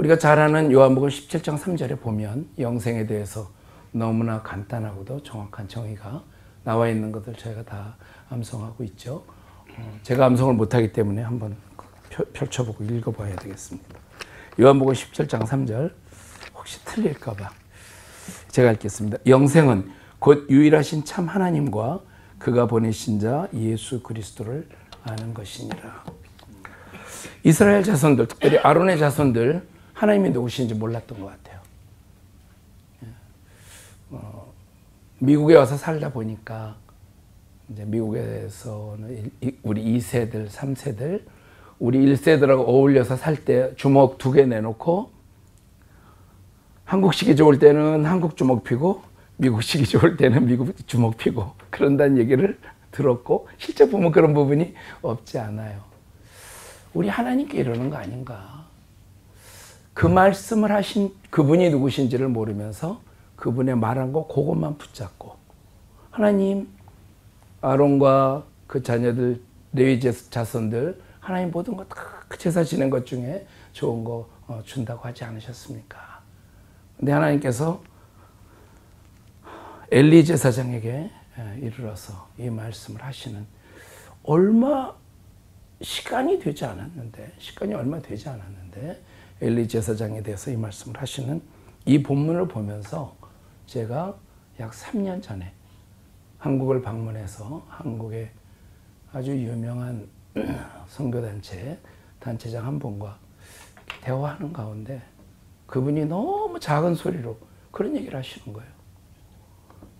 우리가 잘 아는 요한복음 17장 3절에 보면 영생에 대해서 너무나 간단하고도 정확한 정의가 나와 있는 것들 저희가 다 암송하고 있죠. 제가 암송을 못하기 때문에 한번 펼쳐보고 읽어봐야 되겠습니다. 요한복음 17장 3절 혹시 틀릴까 봐 제가 읽겠습니다. 영생은 곧 유일하신 참 하나님과 그가 보내신 자 예수 그리스도를 아는 것이니라. 이스라엘 자손들, 특별히 아론의 자손들 하나님이 누구신지 몰랐던 것 같아요. 미국에 와서 살다 보니까 이제 미국에서는 우리 2세들, 3세들, 우리 1세들하고 어울려서 살 때 주먹 2개 내놓고 한국식이 좋을 때는 한국 주먹 피고 미국식이 좋을 때는 미국 주먹 피고 그런다는 얘기를 들었고 실제 보면 그런 부분이 없지 않아요. 우리 하나님께 이러는 거 아닌가. 그 말씀을 하신 그분이 누구신지를 모르면서 그분의 말한 거 그것만 붙잡고 하나님 아론과 그 자녀들 레위 자손들 하나님 모든 것 다 제사 지낸 것 중에 좋은 거 준다고 하지 않으셨습니까? 근데 하나님께서 엘리 제사장에게 이르러서 이 말씀을 하시는 얼마 시간이 되지 않았는데 시간이 얼마 되지 않았는데 엘리 제사장에 대해서 이 말씀을 하시는 이 본문을 보면서 제가 약 3년 전에 한국을 방문해서 한국의 아주 유명한 선교단체 단체장 한 분과 대화하는 가운데 그분이 너무 작은 소리로 그런 얘기를 하시는 거예요.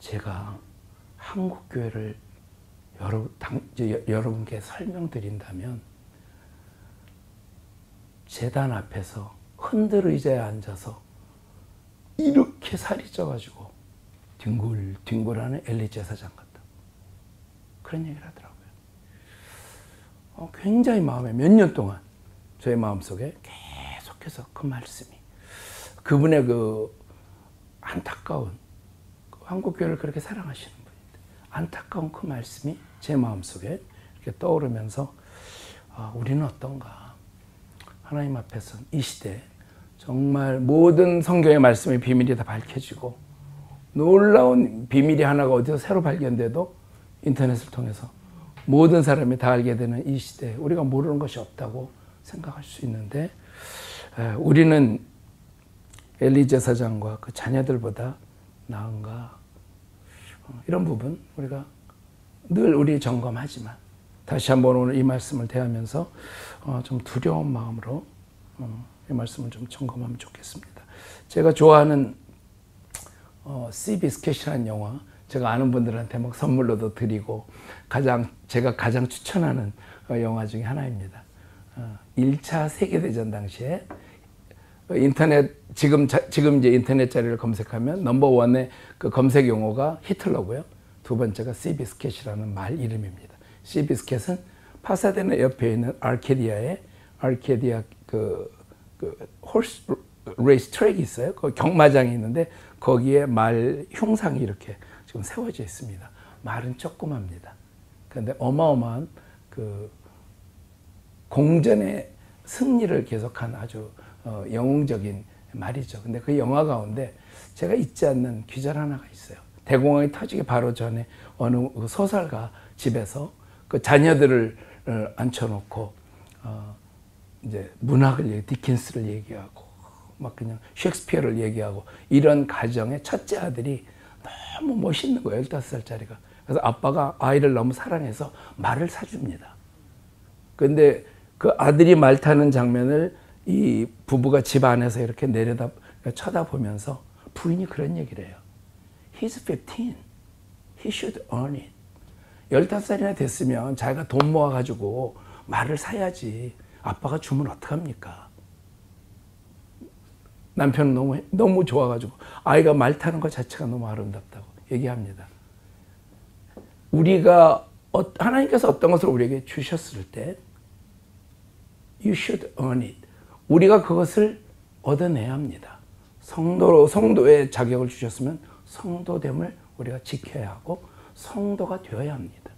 제가 한국 교회를 여러분께 설명드린다면 제단 앞에서 흔들 의자에 앉아서 이렇게 살이 쪄가지고 뒹굴뒹굴하는 엘리 제사장 같다. 그런 얘기를 하더라고요. 굉장히 마음에 몇 년 동안 저의 마음속에 계속해서 그 말씀이 그분의 그 안타까운 한국 교회를 그렇게 사랑하시는 분인데 안타까운 그 말씀이 제 마음속에 이렇게 떠오르면서 우리는 어떤가. 하나님 앞에서 이 시대에 정말 모든 성경의 말씀의 비밀이 다 밝혀지고 놀라운 비밀이 하나가 어디서 새로 발견돼도 인터넷을 통해서 모든 사람이 다 알게 되는 이 시대에 우리가 모르는 것이 없다고 생각할 수 있는데 우리는 엘리 제사장과 그 자녀들보다 나은가. 이런 부분 우리가 늘 우리 점검하지만 다시 한번 오늘 이 말씀을 대하면서 좀 두려운 마음으로 이 말씀을 좀 점검하면 좋겠습니다. 제가 좋아하는 시비스켓이라는 영화 제가 아는 분들한테 막 선물로도 드리고 제가 가장 추천하는 영화 중에 하나입니다. 1차 세계대전 당시에 인터넷 지금 이제 인터넷 자료를 검색하면 넘버원의 그 검색 용어가 히틀러고요. 두 번째가 시비스켓이라는 말 이름입니다. 시비스켓은 파사데나 옆에 있는 아르케디아 그 홀스 레이스 트랙이 있어요. 그 경마장이 있는데 거기에 말 흉상이 이렇게 지금 세워져 있습니다. 말은 조그맣니다. 그런데 어마어마한 그 공전의 승리를 계속한 아주 영웅적인 말이죠. 근데 그 영화 가운데 제가 잊지 않는 귀절 하나가 있어요. 대공황이 터지기 바로 전에 어느 소설가 집에서 그 자녀들을 앉혀놓고 이제 문학을 디킨스를 얘기하고 막 그냥 셰익스피어를 얘기하고 이런 가정의 첫째 아들이 너무 멋있는 거예요. 15살짜리가. 그래서 아빠가 아이를 너무 사랑해서 말을 사줍니다. 근데 그 아들이 말 타는 장면을 이 부부가 집 안에서 이렇게 쳐다보면서 부인이 그런 얘기를 해요. He's 15. He should earn it. 15살이나 됐으면 자기가 돈 모아가지고 말을 사야지. 아빠가 주면 어떡합니까? 남편은 너무 좋아가지고 아이가 말 타는 것 자체가 너무 아름답다고 얘기합니다. 우리가 하나님께서 어떤 것을 우리에게 주셨을 때 You should earn it. 우리가 그것을 얻어내야 합니다. 성도의 자격을 주셨으면 성도됨을 우리가 지켜야 하고 성도가 되어야 합니다.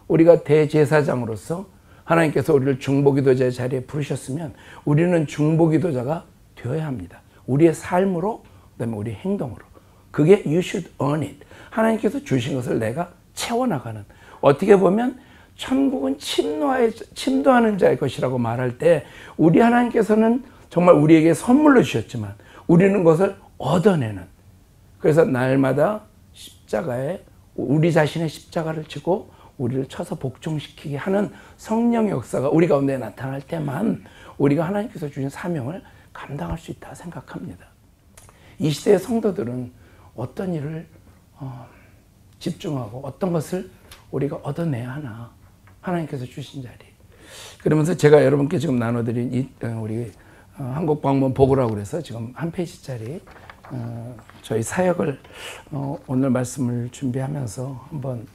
우리가 대제사장으로서 하나님께서 우리를 중보기도자의 자리에 부르셨으면 우리는 중보기도자가 되어야 합니다. 우리의 삶으로, 그다음에 우리의 행동으로. 그게 you should earn it. 하나님께서 주신 것을 내가 채워나가는. 어떻게 보면 천국은 침노하는 자의 것이라고 말할 때 우리 하나님께서는 정말 우리에게 선물로 주셨지만 우리는 그것을 얻어내는. 그래서 날마다 십자가에 우리 자신의 십자가를 지고 우리를 쳐서 복종시키게 하는 성령의 역사가 우리 가운데 나타날 때만 우리가 하나님께서 주신 사명을 감당할 수 있다 생각합니다. 이 시대의 성도들은 어떤 일을 집중하고 어떤 것을 우리가 얻어내야 하나, 하나님께서 주신 자리. 그러면서 제가 여러분께 지금 나눠드린 우리 한국 방문 보고라고 그래서 지금 한 페이지짜리 저희 사역을 오늘 말씀을 준비하면서 한번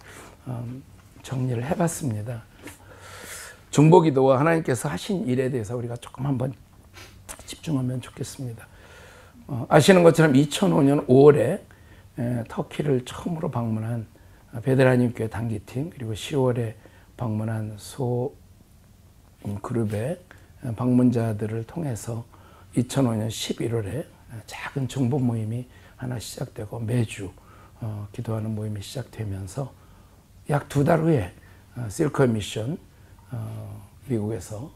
정리를 해봤습니다. 중보기도와 하나님께서 하신 일에 대해서 우리가 조금 한번 집중하면 좋겠습니다. 아시는 것처럼 2005년 5월에 터키를 처음으로 방문한 베드라님교회 단기팀, 그리고 10월에 방문한 소 그룹의 방문자들을 통해서 2005년 11월에 작은 중보 모임이 하나 시작되고 매주 기도하는 모임이 시작되면서 약 2달 후에 실커 미션 미국에서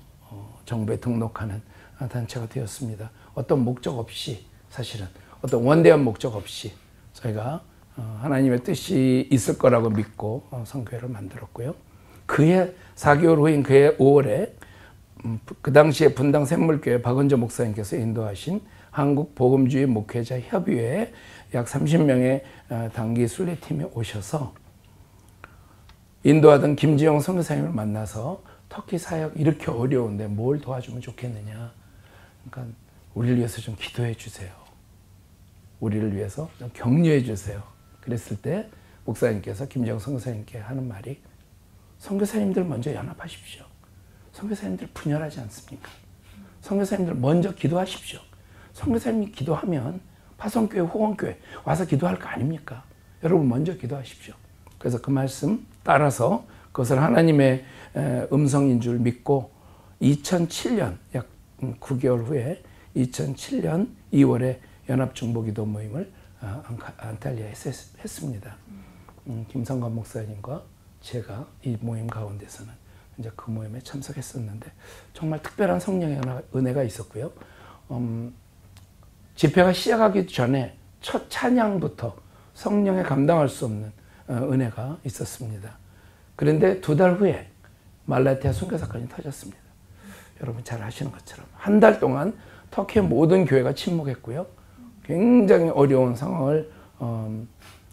정부에 등록하는 단체가 되었습니다. 어떤 목적 없이, 사실은 어떤 원대한 목적 없이 저희가 하나님의 뜻이 있을 거라고 믿고 선교회를 만들었고요. 그해 4개월 후인 그해 5월에 그 당시에 분당 샘물교회 박은조 목사님께서 인도하신 한국 복음주의 목회자 협의회에 약 30명의 단기 순례팀이 오셔서 인도하던 김지영 선교사님을 만나서 터키 사역 이렇게 어려운데 뭘 도와주면 좋겠느냐. 그러니까 우리를 위해서 좀 기도해 주세요. 우리를 위해서 좀 격려해 주세요. 그랬을 때 목사님께서 김지영 선교사님께 하는 말이 선교사님들 먼저 연합하십시오. 선교사님들 분열하지 않습니까? 선교사님들 먼저 기도하십시오. 선교사님이 기도하면 파송교회, 호원교회 와서 기도할 거 아닙니까? 여러분 먼저 기도하십시오. 그래서 그 말씀 따라서 그것을 하나님의 음성인 줄 믿고 2007년 약 9개월 후에 2007년 2월에 연합중보기도 모임을 안탈리아에 했습니다. 김성관 목사님과 제가 이 모임 가운데서는 이제 그 모임에 참석했었는데 정말 특별한 성령의 은혜가 있었고요. 집회가 시작하기 전에 첫 찬양부터 성령의 감당할 수 없는 은혜가 있었습니다. 그런데 2달 후에 말라티아 순교 사건이 터졌습니다. 여러분 잘 아시는 것처럼 한 달 동안 터키의 모든 교회가 침묵했고요. 굉장히 어려운 상황을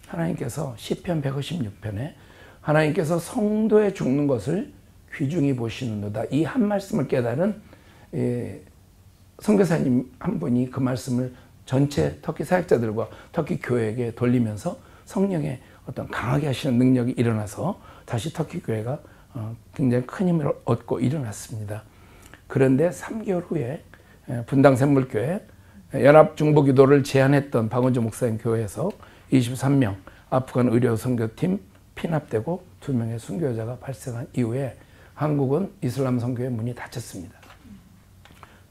하나님께서 시편 156편에 하나님께서 성도의 죽는 것을 귀중히 보시는도다. 이 한 말씀을 깨달은 선교사님 한 분이 그 말씀을 전체 터키 사역자들과 터키 교회에게 돌리면서 성령의 어떤 강하게 하시는 능력이 일어나서 다시 터키 교회가 굉장히 큰 힘을 얻고 일어났습니다. 그런데 3개월 후에 분당 샘물교회 연합중보기도를 제안했던 박원조 목사님 교회에서 23명 아프간 의료 선교팀 피납되고 2명의 순교자가 발생한 이후에 한국은 이슬람 선교의 문이 닫혔습니다.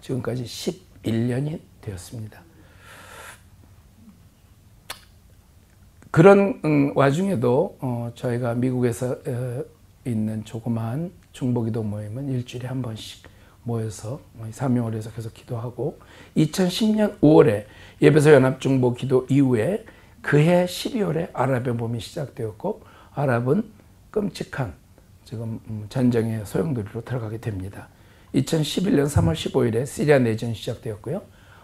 지금까지 11년이 되었습니다. 그런 와중에도 저희가 미국에서 있는 조그마한 중보기도 모임은 일주일에 한 번씩 모여서 사명을 해서 계속 기도하고 2010년 5월에 예배소 연합중보기도 이후에 그해 12월에 아랍의 봄이 시작되었고 아랍은 끔찍한 지금 전쟁의 소용돌이로 들어가게 됩니다. 2011년 3월 15일에 시리아 내전이 시작되었고요.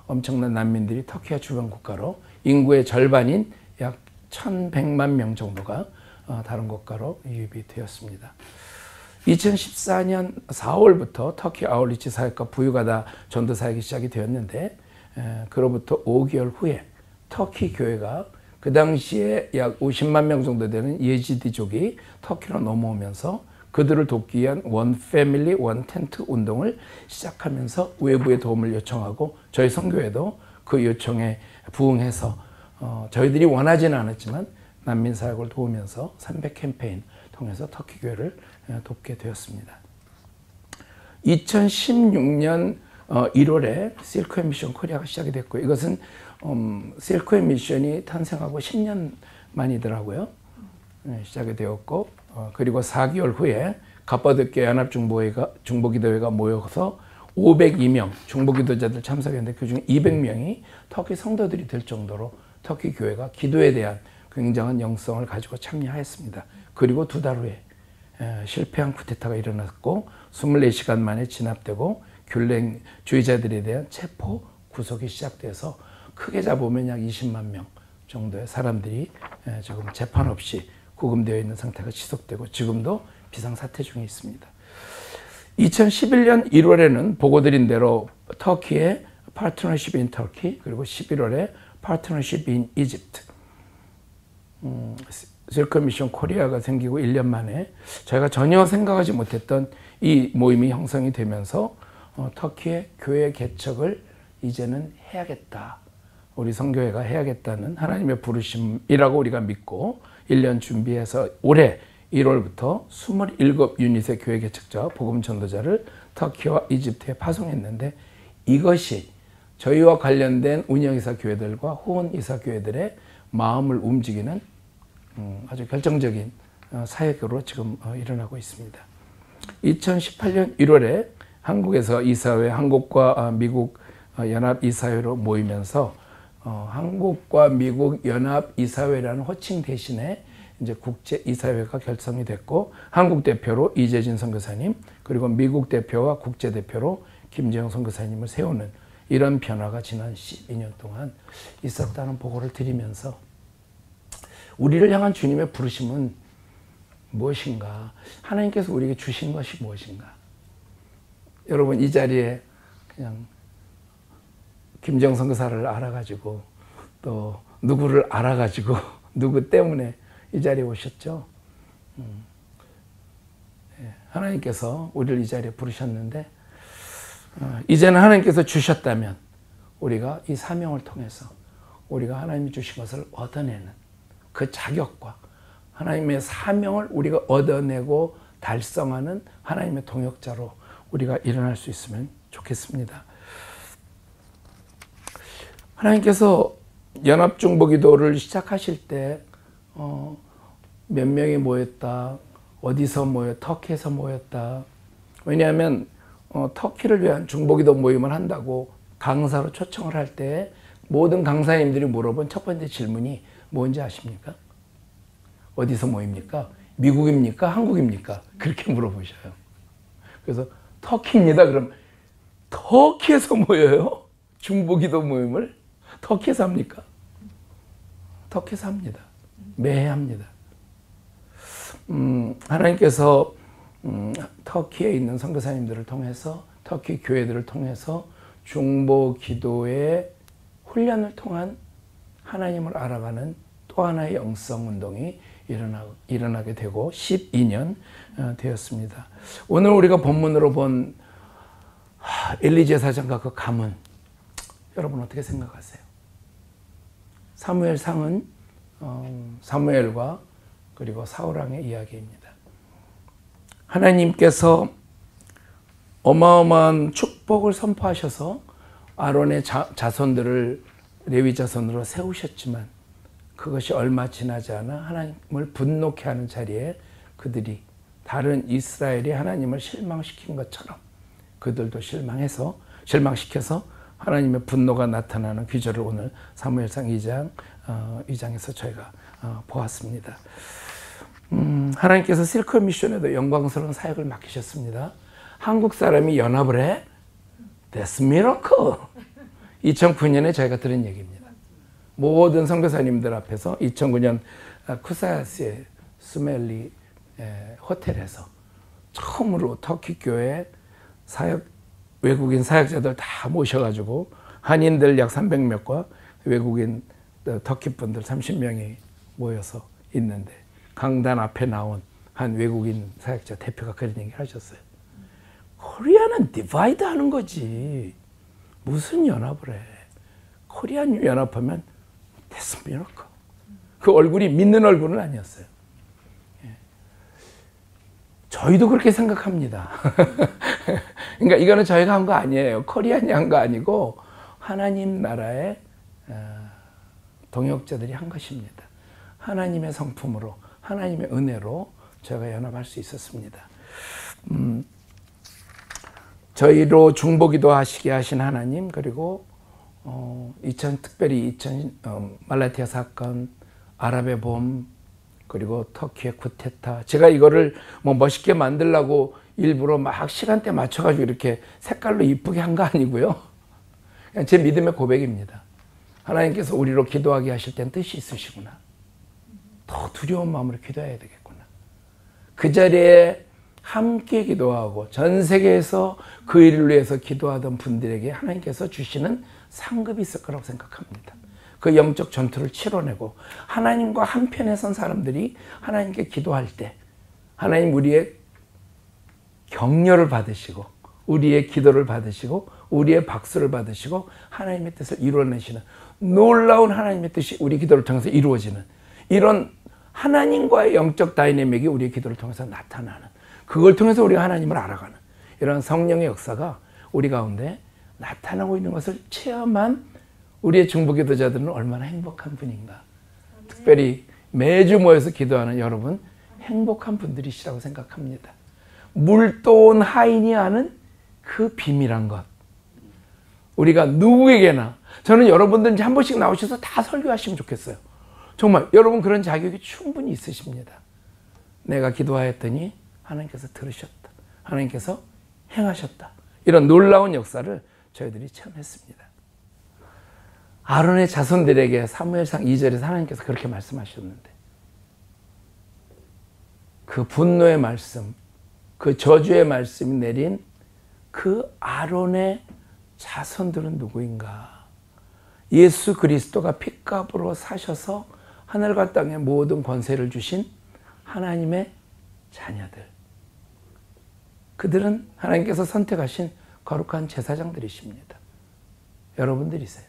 엄청난 난민들이 터키와 주변 국가로 인구의 절반인 약 1,100만 명 정도가 다른 국가로 유입이 되었습니다. 2014년 4월부터 터키 아울리치 사역과 부유가다 전도 사역이 시작이 되었는데 그로부터 5개월 후에 터키 교회가 그 당시에 약 50만 명 정도 되는 예지디족이 터키로 넘어오면서 그들을 돕기 위한 원 패밀리 원 텐트 운동을 시작하면서 외부의 도움을 요청하고 저희 선교회도 그 요청에 부응해서 저희들이 원하지는 않았지만 난민 사역을 도우면서 300 캠페인 통해서 터키 교회를 돕게 되었습니다. 2016년 1월에 실크웨이 미션 코리아가 시작이 됐고, 이것은 실크웨이 미션이 탄생하고 10년 만이더라고요. 시작이 되었고, 그리고 4개월 후에 가파도키아 연합중보기도회가 모여서 502명 중보기도자들 참석했는데 그중 200명이 터키 성도들이 될 정도로 터키 교회가 기도에 대한 굉장한 영성을 가지고 참여하였습니다. 그리고 2달 후에 실패한 쿠데타가 일어났고 24시간 만에 진압되고 귤랭주의자들에 대한 체포 구속이 시작돼서 크게 잡으면 약 20만 명 정도의 사람들이 지금 재판 없이 구금되어 있는 상태가 지속되고 지금도 비상사태 중에 있습니다. 2011년 1월에는 보고드린 대로 터키의 파트너십 인 터키, 그리고 11월에 파트너십 인 이집트, 실크웨이 미션 코리아가 생기고 1년 만에 저희가 전혀 생각하지 못했던 이 모임이 형성이 되면서 터키의 교회 개척을 이제는 해야겠다. 우리 선교회가 해야겠다는 하나님의 부르심이라고 우리가 믿고 1년 준비해서 올해 1월부터 27유닛의 교회 개척자, 복음 전도자를 터키와 이집트에 파송했는데 이것이 저희와 관련된 운영이사 교회들과 후원이사 교회들의 마음을 움직이는 아주 결정적인 사역으로 지금 일어나고 있습니다. 2018년 1월에 한국에서 이사회, 한국과 미국 연합 이사회로 모이면서 한국과 미국 연합 이사회라는 호칭 대신에 이제 국제 이사회가 결성이 됐고 한국 대표로 이재진 선교사님, 그리고 미국 대표와 국제 대표로 김재영 선교사님을 세우는 이런 변화가 지난 12년 동안 있었다는 보고를 드리면서 우리를 향한 주님의 부르심은 무엇인가? 하나님께서 우리에게 주신 것이 무엇인가? 여러분, 이 자리에 그냥 김재영 선교사를 알아가지고 또 누구를 알아가지고 누구 때문에 이 자리에 오셨죠? 하나님께서 우리를 이 자리에 부르셨는데 이제는 하나님께서 주셨다면 우리가 이 사명을 통해서 우리가 하나님이 주신 것을 얻어내는 그 자격과 하나님의 사명을 우리가 얻어내고 달성하는 하나님의 동역자로 우리가 일어날 수 있으면 좋겠습니다. 하나님께서 연합중보기도를 시작하실 때 몇 명이 모였다, 어디서 터키에서 모였다. 왜냐하면 터키를 위한 중보기도 모임을 한다고 강사로 초청을 할 때 모든 강사님들이 물어본 첫 번째 질문이 뭔지 아십니까? 어디서 모입니까? 미국입니까? 한국입니까? 그렇게 물어보셔요. 그래서 터키입니다. 그럼 터키에서 모여요? 중보기도 모임을? 터키에서 합니까? 터키에서 합니다. 매해 합니다. 하나님께서 터키에 있는 선교사님들을 통해서 터키 교회들을 통해서 중보기도의 훈련을 통한 하나님을 알아가는 또 하나의 영성운동이 일어나게 되고 12년 되었습니다. 오늘 우리가 본문으로 본 엘리 제사장과 그 가문, 여러분 어떻게 생각하세요? 사무엘상은 사무엘과 그리고 사울왕의 이야기입니다. 하나님께서 어마어마한 축복을 선포하셔서 아론의 자손들을 레위 자손으로 세우셨지만 그것이 얼마 지나지 않아 하나님을 분노케 하는 자리에 그들이 다른 이스라엘이 하나님을 실망시킨 것처럼 그들도 실망시켜서 하나님의 분노가 나타나는 귀절을 오늘 사무엘상 2장에서 저희가 보았습니다. 하나님께서 실크웨이 미션에도 영광스러운 사역을 맡기셨습니다. 한국 사람이 연합을 해? That's miracle. 2009년에 저희가 들은 얘기입니다. 모든 선교사님들 앞에서 2009년 쿠사야스의 수멜리 호텔에서 처음으로 터키 교회 외국인 사역자들 다 모셔가지고 한인들 약 300명과 외국인 터키 분들 30명이 모여서 있는데 강단 앞에 나온 한 외국인 사역자 대표가 그런 얘기를 하셨어요. 코리아는 디바이드 하는 거지. 무슨 연합을 해. 코리안 연합하면 That's miracle. 그 얼굴이 믿는 얼굴은 아니었어요. 저희도 그렇게 생각합니다. 그러니까 이거는 저희가 한 거 아니에요. 코리안이 한 거 아니고 하나님 나라의 동역자들이 한 것입니다. 하나님의 성품으로, 하나님의 은혜로 저희가 연합할 수 있었습니다. 저희로 중보기도 하시게 하신 하나님, 그리고 특별히 말라티아 사건, 아랍의 봄, 그리고 터키의 쿠데타. 제가 이거를 뭐 멋있게 만들려고 일부러 막 시간대 맞춰가지고 이렇게 색깔로 이쁘게 한 거 아니고요. 그냥 제 믿음의 고백입니다. 하나님께서 우리로 기도하게 하실 땐 뜻이 있으시구나. 더 두려운 마음으로 기도해야 되겠구나. 그 자리에 함께 기도하고 전 세계에서 그 일을 위해서 기도하던 분들에게 하나님께서 주시는 상급이 있을 거라고 생각합니다. 그 영적 전투를 치러내고 하나님과 한편에 선 사람들이 하나님께 기도할 때 하나님 우리의 격려를 받으시고 우리의 기도를 받으시고 우리의 박수를 받으시고 하나님의 뜻을 이루어내시는 놀라운 하나님의 뜻이 우리 기도를 통해서 이루어지는 이런 하나님과의 영적 다이내믹이 우리의 기도를 통해서 나타나는, 그걸 통해서 우리가 하나님을 알아가는 이런 성령의 역사가 우리 가운데 나타나고 있는 것을 체험한 우리의 중보기도자들은 얼마나 행복한 분인가. 특별히 매주 모여서 기도하는 여러분 행복한 분들이시라고 생각합니다. 물도온 하인이 아는 그 비밀한 것, 우리가 누구에게나, 저는 여러분들 한 번씩 나오셔서 다 설교하시면 좋겠어요. 정말 여러분 그런 자격이 충분히 있으십니다. 내가 기도하였더니 하나님께서 들으셨다, 하나님께서 행하셨다, 이런 놀라운 역사를 저희들이 체험했습니다. 아론의 자손들에게 사무엘상 2절에서 하나님께서 그렇게 말씀하셨는데, 그 분노의 말씀, 그 저주의 말씀이 내린 그 아론의 자손들은 누구인가? 예수 그리스도가 핏값으로 사셔서 하늘과 땅의 모든 권세를 주신 하나님의 자녀들. 그들은 하나님께서 선택하신 거룩한 제사장들이십니다. 여러분들이세요.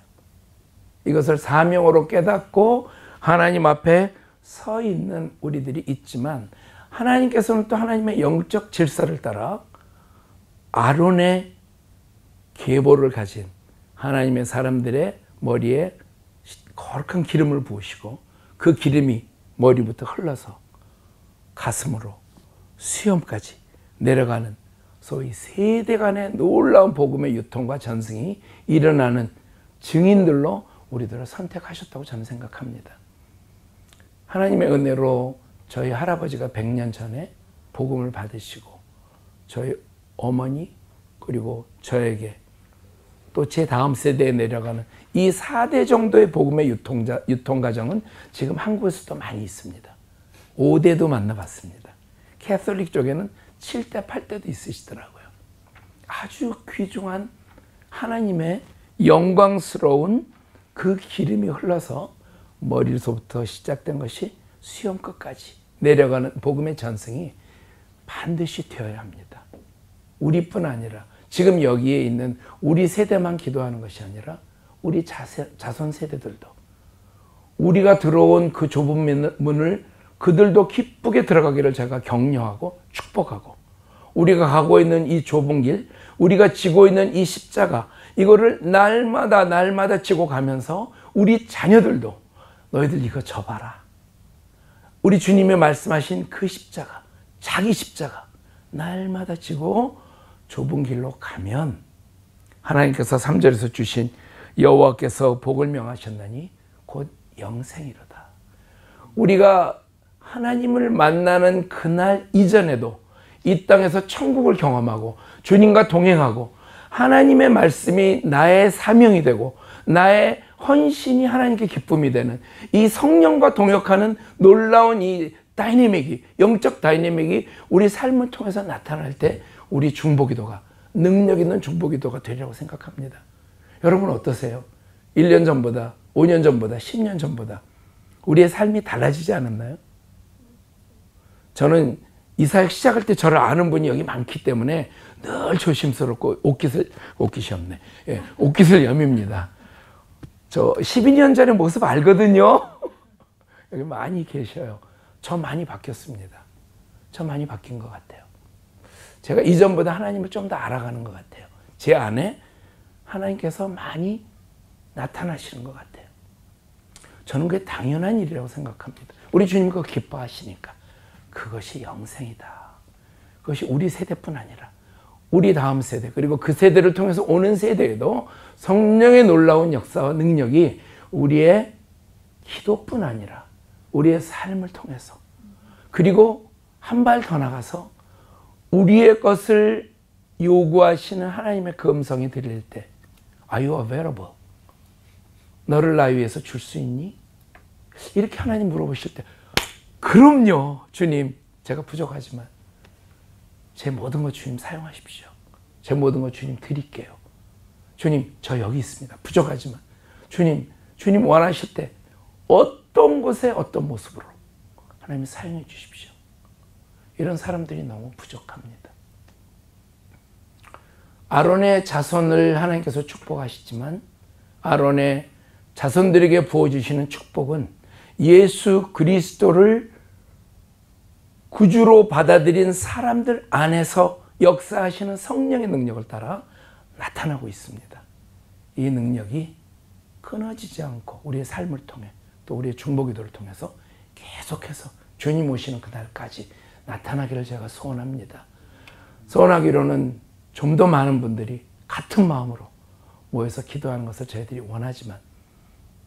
이것을 사명으로 깨닫고 하나님 앞에 서 있는 우리들이 있지만, 하나님께서는 또 하나님의 영적 질서를 따라 아론의 계보를 가진 하나님의 사람들의 머리에 거룩한 기름을 부으시고 그 기름이 머리부터 흘러서 가슴으로 수염까지 내려가는 소위 세대간의 놀라운 복음의 유통과 전승이 일어나는 증인들로 우리들을 선택하셨다고 저는 생각합니다. 하나님의 은혜로 저희 할아버지가 100년 전에 복음을 받으시고 저희 어머니 그리고 저에게 또 제 다음 세대에 내려가는 이 4대 정도의 복음의 유통 과정은 지금 한국에서도 많이 있습니다. 5대도 만나봤습니다. 캐톨릭 쪽에는 7대, 8대도 있으시더라고요. 아주 귀중한 하나님의 영광스러운 그 기름이 흘러서 머리로부터 시작된 것이 수염 끝까지 내려가는 복음의 전승이 반드시 되어야 합니다. 우리뿐 아니라 지금 여기에 있는 우리 세대만 기도하는 것이 아니라 우리 자손 세대들도, 우리가 들어온 그 좁은 문을 그들도 기쁘게 들어가기를 제가 격려하고 축복하고, 우리가 가고 있는 이 좁은 길, 우리가 지고 있는 이 십자가, 이거를 날마다 지고 가면서 우리 자녀들도 너희들 이거 져봐라. 우리 주님이 말씀하신 그 십자가, 자기 십자가 날마다 지고 좁은 길로 가면 하나님께서 3절에서 주신 여호와께서 복을 명하셨나니 곧 영생이로다. 우리가 하나님을 만나는 그날 이전에도 이 땅에서 천국을 경험하고 주님과 동행하고 하나님의 말씀이 나의 사명이 되고 나의 헌신이 하나님께 기쁨이 되는 이 성령과 동역하는 놀라운 이 다이내믹이, 영적 다이내믹이 우리 삶을 통해서 나타날 때 우리 중보기도가, 능력 있는 중보기도가 되리라고 생각합니다. 여러분 어떠세요? 1년 전보다, 5년 전보다, 10년 전보다 우리의 삶이 달라지지 않았나요? 저는 이사역 시작할 때 저를 아는 분이 여기 많기 때문에 늘 조심스럽고 옷깃이 없네. 예, 옷깃을 여밉니다. 저 12년 전의 모습 알거든요. 여기 많이 계셔요. 저 많이 바뀌었습니다. 저 많이 바뀐 것 같아요. 제가 이전보다 하나님을 좀 더 알아가는 것 같아요. 제 안에 하나님께서 많이 나타나시는 것 같아요. 저는 그게 당연한 일이라고 생각합니다. 우리 주님 그거 기뻐하시니까. 그것이 영생이다. 그것이 우리 세대뿐 아니라 우리 다음 세대, 그리고 그 세대를 통해서 오는 세대에도 성령의 놀라운 역사와 능력이 우리의 기도뿐 아니라 우리의 삶을 통해서, 그리고 한 발 더 나가서 우리의 것을 요구하시는 하나님의 그 음성이 들릴 때, Are you available? 너를 나 위해서 줄 수 있니? 이렇게 하나님 물어보실 때, 그럼요, 주님. 제가 부족하지만 제 모든 것 주님 사용하십시오. 제 모든 것 주님 드릴게요. 주님, 저 여기 있습니다. 부족하지만 주님 원하실 때 어떤 곳에 어떤 모습으로 하나님 사용해 주십시오. 이런 사람들이 너무 부족합니다. 아론의 자손을 하나님께서 축복하시지만 아론의 자손들에게 부어주시는 축복은 예수 그리스도를 구주로 받아들인 사람들 안에서 역사하시는 성령의 능력을 따라 나타나고 있습니다. 이 능력이 끊어지지 않고 우리의 삶을 통해 또 우리의 중보기도를 통해서 계속해서 주님 오시는 그날까지 나타나기를 제가 소원합니다. 소원하기로는 좀 더 많은 분들이 같은 마음으로 모여서 기도하는 것을 저희들이 원하지만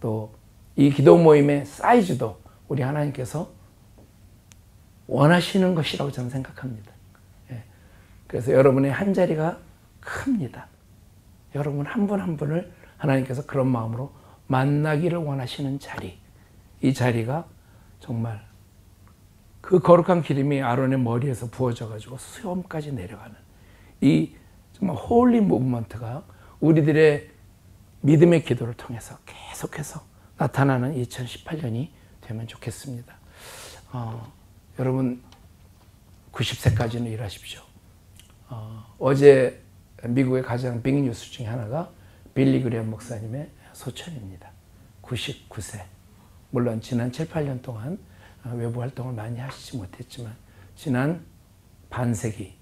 또 이 기도 모임의 사이즈도 우리 하나님께서 원하시는 것이라고 저는 생각합니다. 그래서 여러분의 한 자리가 큽니다. 여러분 한 분 한 분을 하나님께서 그런 마음으로 만나기를 원하시는 자리, 이 자리가 정말 그 거룩한 기름이 아론의 머리에서 부어져 가지고 수염까지 내려가는 이 정말 홀리 무브먼트가 우리들의 믿음의 기도를 통해서 계속해서 나타나는 2018년이 되면 좋겠습니다. 여러분 90세까지는 일하십시오. 어제 미국의 가장 빅 뉴스 중에 하나가 빌리 그레엄 목사님의 소천입니다. 99세. 물론 지난 7, 8년 동안 외부 활동을 많이 하시지 못했지만 지난 반세기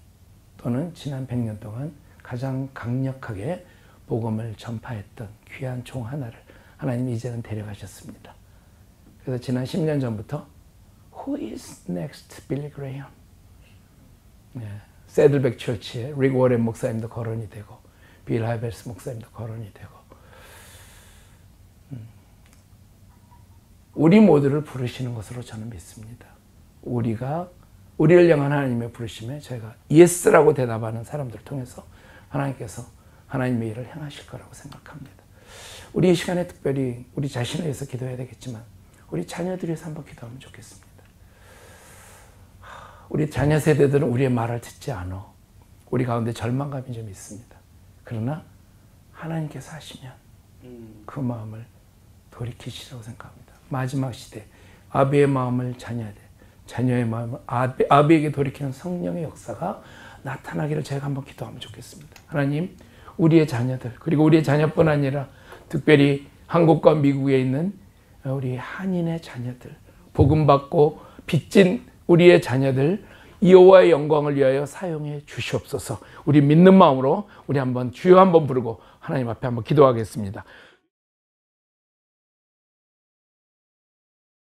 또는 지난 100년 동안 가장 강력하게 복음을 전파했던 귀한 종 하나를 하나님이 이제는 데려가셨습니다. 그래서 지난 10년 전부터 Who is next Billy Graham? 새들백 처치에 릭 워렌 목사님도 거론이 되고 빌 하이벨스 목사님도 거론이 되고 우리 모두를 부르시는 것으로 저는 믿습니다. 우리를 향한 하나님의 부르심에 저희가 예스라고 대답하는 사람들을 통해서 하나님께서 하나님의 일을 행하실 거라고 생각합니다. 우리 이 시간에 특별히 우리 자신을 위해서 기도해야 되겠지만 우리 자녀들을 위해서 한번 기도하면 좋겠습니다. 우리 자녀 세대들은 우리의 말을 듣지 않아. 우리 가운데 절망감이 좀 있습니다. 그러나 하나님께서 하시면 그 마음을 돌이키시라고 생각합니다. 마지막 시대 아비의 마음을 자녀에게, 자녀의 마음을 아비에게 돌이키는 성령의 역사가 나타나기를 제가 한번 기도하면 좋겠습니다. 하나님, 우리의 자녀들, 그리고 우리의 자녀뿐 아니라 특별히 한국과 미국에 있는 우리 한인의 자녀들, 복음 받고 빚진 우리의 자녀들 여호와의 영광을 위하여 사용해 주시옵소서. 우리 믿는 마음으로 우리 한번 주여 한번 부르고 하나님 앞에 한번 기도하겠습니다.